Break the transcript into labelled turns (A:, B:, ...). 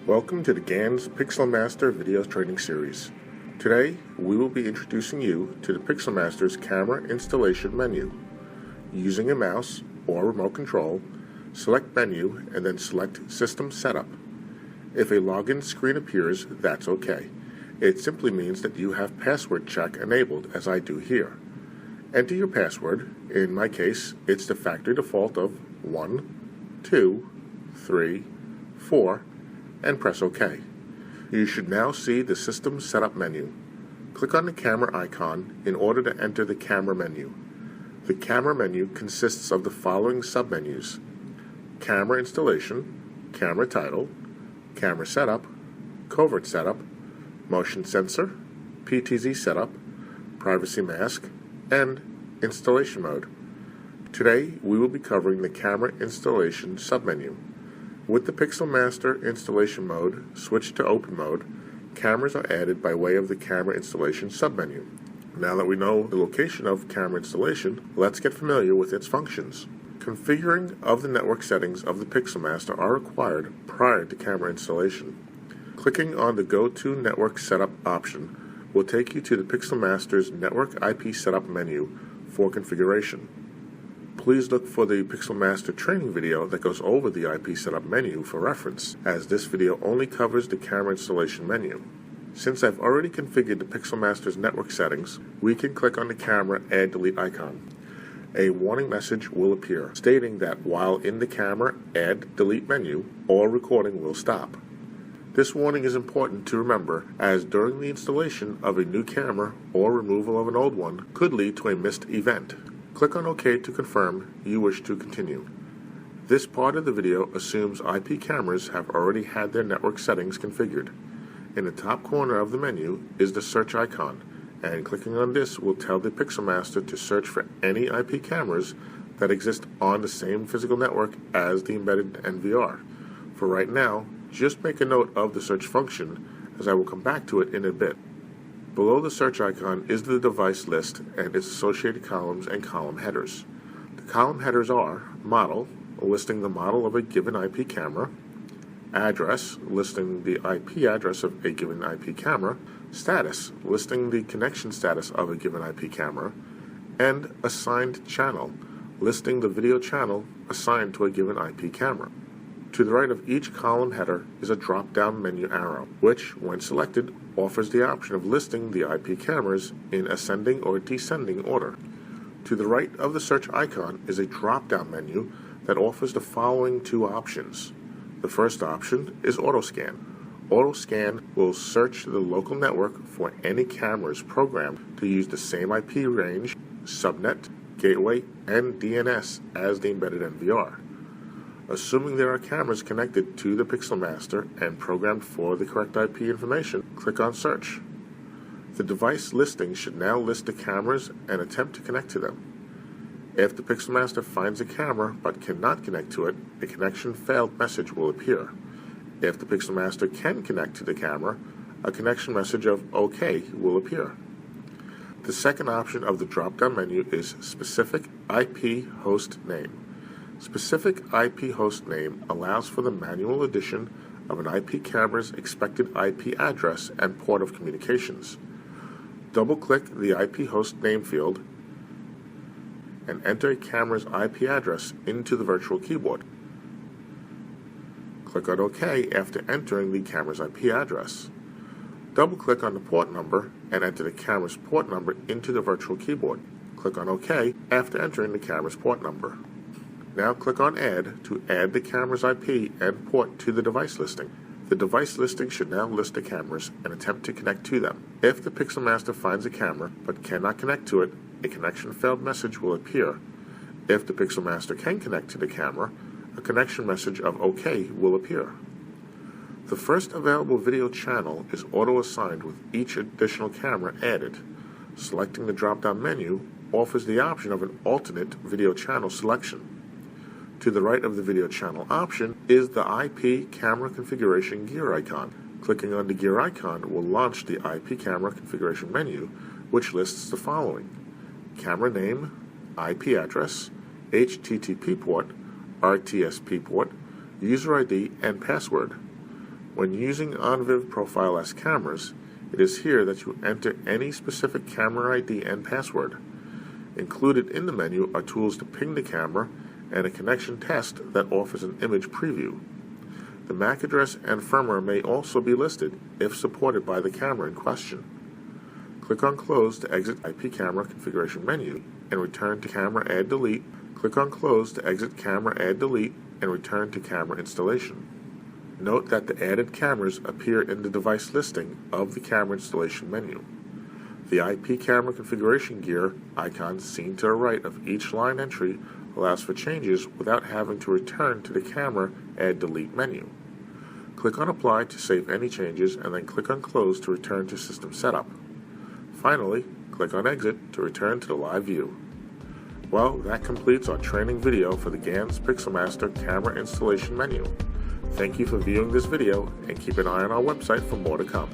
A: Welcome to the Ganz PixelMaster video training series. Today, we will be introducing you to the PixelMaster's Camera Installation menu. Using a mouse or remote control, select Menu and then select System Setup. If a login screen appears, that's okay. It simply means that you have password check enabled, as I do here. Enter your password. In my case, it's the factory default of 1, 2, 3, 4, and press OK. You should now see the System Setup menu. Click on the camera icon in order to enter the camera menu. The camera menu consists of the following submenus: Camera Installation, Camera Title, Camera Setup, Covert Setup, Motion Sensor, PTZ Setup, Privacy Mask, and Installation Mode. Today, we will be covering the Camera Installation submenu. With the PixelMaster Installation mode switched to Open mode, cameras are added by way of the Camera Installation submenu. Now that we know the location of Camera Installation, let's get familiar with its functions. Configuring of the network settings of the PixelMaster are required prior to camera installation. Clicking on the Go to Network Setup option will take you to the PixelMaster's Network IP Setup menu for configuration. Please look for the PixelMaster training video that goes over the IP Setup menu for reference, as this video only covers the camera installation menu. Since I've already configured the PixelMaster's network settings, we can click on the camera Add Delete icon. A warning message will appear stating that while in the camera Add Delete menu, all recording will stop. This warning is important to remember, as during the installation of a new camera or removal of an old one could lead to a missed event. Click on OK to confirm you wish to continue. This part of the video assumes IP cameras have already had their network settings configured. In the top corner of the menu is the search icon, and clicking on this will tell the PixelMaster to search for any IP cameras that exist on the same physical network as the embedded NVR. For right now, just make a note of the search function, as I will come back to it in a bit. Below the search icon is the device list and its associated columns and column headers. The column headers are Model, listing the model of a given IP camera; Address, listing the IP address of a given IP camera; Status, listing the connection status of a given IP camera; and Assigned Channel, listing the video channel assigned to a given IP camera. To the right of each column header is a drop-down menu arrow, which, when selected, offers the option of listing the IP cameras in ascending or descending order. To the right of the search icon is a drop-down menu that offers the following two options. The first option is AutoScan. AutoScan will search the local network for any cameras programmed to use the same IP range, subnet, gateway, and DNS as the embedded NVR. Assuming there are cameras connected to the PixelMaster and programmed for the correct IP information, click on Search. The device listing should now list the cameras and attempt to connect to them. If the PixelMaster finds a camera but cannot connect to it, a connection failed message will appear. If the PixelMaster can connect to the camera, a connection message of OK will appear. The second option of the drop-down menu is Specific IP Host Name. Specific IP host name allows for the manual addition of an IP camera's expected IP address and port of communications. Double-click the IP host name field and enter a camera's IP address into the virtual keyboard. Click on OK after entering the camera's IP address. Double-click on the port number and enter the camera's port number into the virtual keyboard. Click on OK after entering the camera's port number. Now click on Add to add the camera's IP and port to the device listing. The device listing should now list the cameras and attempt to connect to them. If the PixelMaster finds a camera but cannot connect to it, a connection failed message will appear. If the PixelMaster can connect to the camera, a connection message of OK will appear. The first available video channel is auto-assigned with each additional camera added. Selecting the drop-down menu offers the option of an alternate video channel selection. To the right of the video channel option is the IP camera configuration gear icon. Clicking on the gear icon will launch the IP camera configuration menu, which lists the following: camera name, IP address, HTTP port, RTSP port, user ID, and password. When using OnViv Profile S cameras, it is here that you enter any specific camera ID and password. Included in the menu are tools to ping the camera and a connection test that offers an image preview. The MAC address and firmware may also be listed if supported by the camera in question. Click on Close to exit IP Camera Configuration menu and return to Camera Add Delete. Click on Close to exit Camera Add Delete and return to Camera Installation. Note that the added cameras appear in the device listing of the Camera Installation menu. The IP Camera Configuration gear icon seen to the right of each line entry allows for changes without having to return to the Camera Add Delete menu. Click on Apply to save any changes and then click on Close to return to System Setup. Finally, click on Exit to return to the live view. Well, that completes our training video for the Ganz PixelMaster Camera Installation menu. Thank you for viewing this video and keep an eye on our website for more to come.